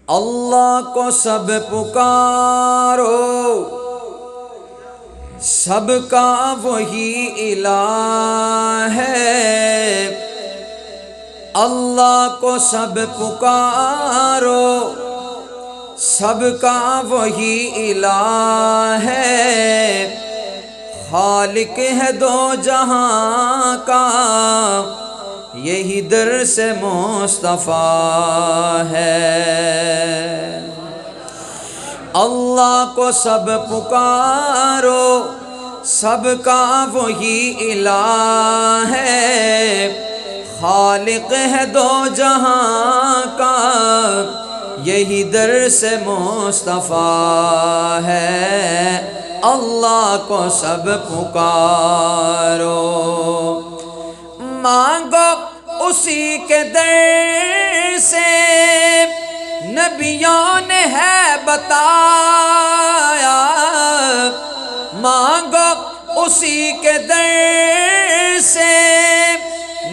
اللہ کو سب پکارو، سب کا وہی الہ ہے۔ اللہ کو سب پکارو، سب کا وہی الہ ہے۔ خالق ہے دو جہاں کا، یہی در سے مصطفیٰ ہے۔ اللہ کو سب پکارو، سب کا وہی الہ ہے۔ خالق ہے دو جہاں کا، یہی در سے مصطفیٰ ہے۔ اللہ کو سب پکارو، مانگو اسی کے در سے، نبیوں نے ہے بتایا۔ مانگو اسی کے در سے،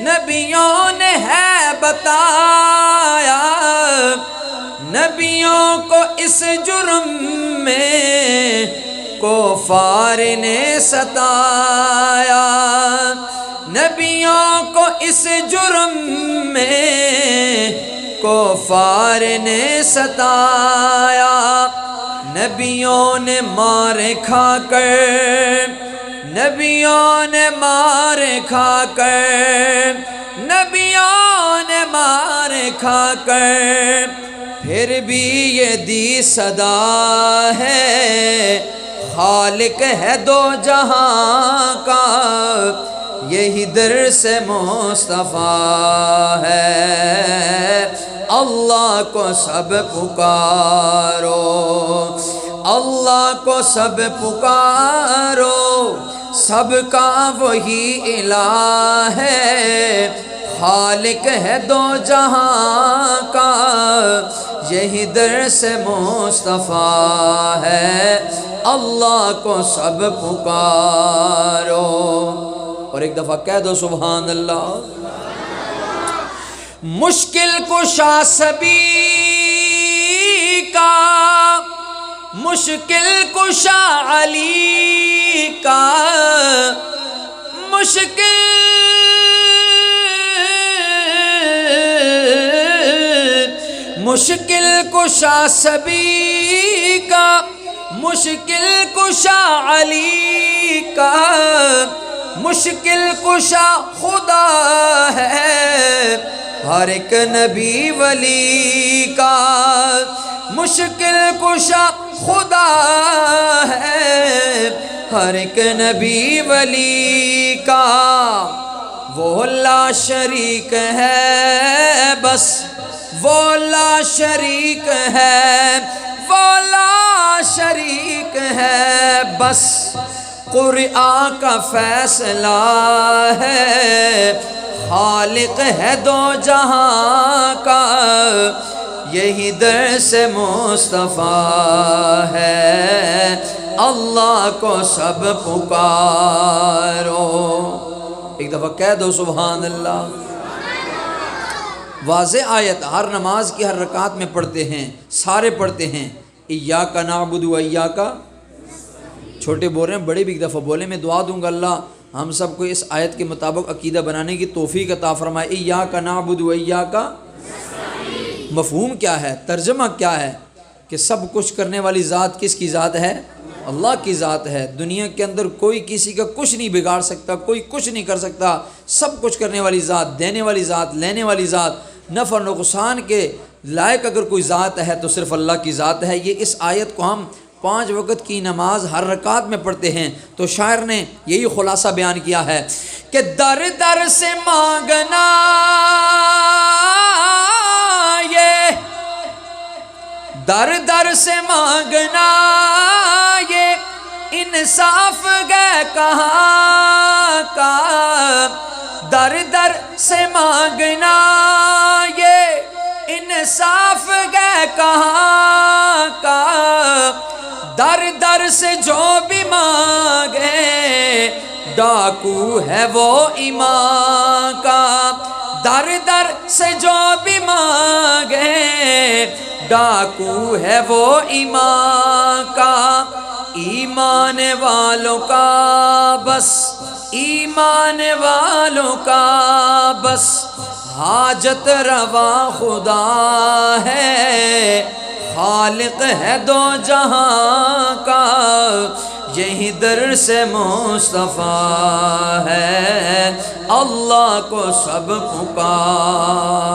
نبیوں نے ہے بتایا۔ نبیوں کو اس جرم میں کفار نے ستایا۔ نبیوں کو اس جرم میں کفار نے ستایا۔ نبیوں نے مار کھا کر، نبیوں نے مار کھا کر، نبیوں نے مار کھا کر، پھر بھی یہ دی صدا ہے۔ خالق ہے دو جہاں کا، یہی در سے مصطفیٰ ہے۔ اللہ کو سب پکارو، اللہ کو سب پکارو، سب کا وہی الہ ہے۔ خالق ہے دو جہاں کا، یہی در سے مصطفیٰ ہے۔ اللہ کو سب پکارو، اور ایک دفعہ کہہ دو سبحان اللہ۔ مشکل کشا سبھی کا، مشکل کشا علی کا، مشکل کشا سبھی کا، مشکل کشا علی کا، مشکل کشا خدا ہے ہر ایک نبی ولی کا۔ مشکل کشا خدا ہے ہر ایک نبی ولی کا۔ وہ لا شریک ہے بس، وہ لا شریک ہے، وہ لا شریک ہے بس، قرآن کا فیصلہ ہے۔ خالق ہے دو جہاں کا، یہی در سے مصطفیٰ ہے۔ اللہ کو سب پکارو، ایک دفعہ کہہ دو سبحان اللہ۔ واضح آیت، ہر نماز کی ہر رکعت میں پڑھتے ہیں، سارے پڑھتے ہیں ایاک نعبد و ایاک، چھوٹے بول رہے ہیں، بڑے بھی ایک دفعہ بولیں۔ میں دعا دوں گا اللہ ہم سب کو اس آیت کے مطابق عقیدہ بنانے کی توفیق عطا فرمائے۔ ایاک نعبد و ایاک، مفہوم کیا ہے، ترجمہ کیا ہے کہ سب کچھ کرنے والی ذات کس کی ذات ہے؟ اللہ کی ذات ہے۔ دنیا کے اندر کوئی کسی کا کچھ نہیں بگاڑ سکتا، کوئی کچھ نہیں کر سکتا۔ سب کچھ کرنے والی ذات، دینے والی ذات، لینے والی ذات، نفع نقصان کے لائق اگر کوئی ذات ہے تو صرف اللہ کی ذات ہے۔ یہ اس آیت کو ہم 5 وقت کی نماز ہر رکعت میں پڑھتے ہیں، تو شاعر نے یہی خلاصہ بیان کیا ہے کہ در در سے مانگنا یہ، در در سے مانگنا یہ انصاف گئے کہاں کا۔ در در سے مانگنا یہ انصاف گئے کہاں کا۔ در در سے جو بھی مانگے ڈاکو ہے وہ ایمان کا۔ در در سے جو بھی مانگے ڈاکو ہے وہ ایمان کا، ایمان والوں کا بس، ایمان والوں کا بس، حاجت روا خدا ہے، خالق ہے دو جہاں کا، یہی در سے مصطفیٰ ہے، اللہ کو سب پکار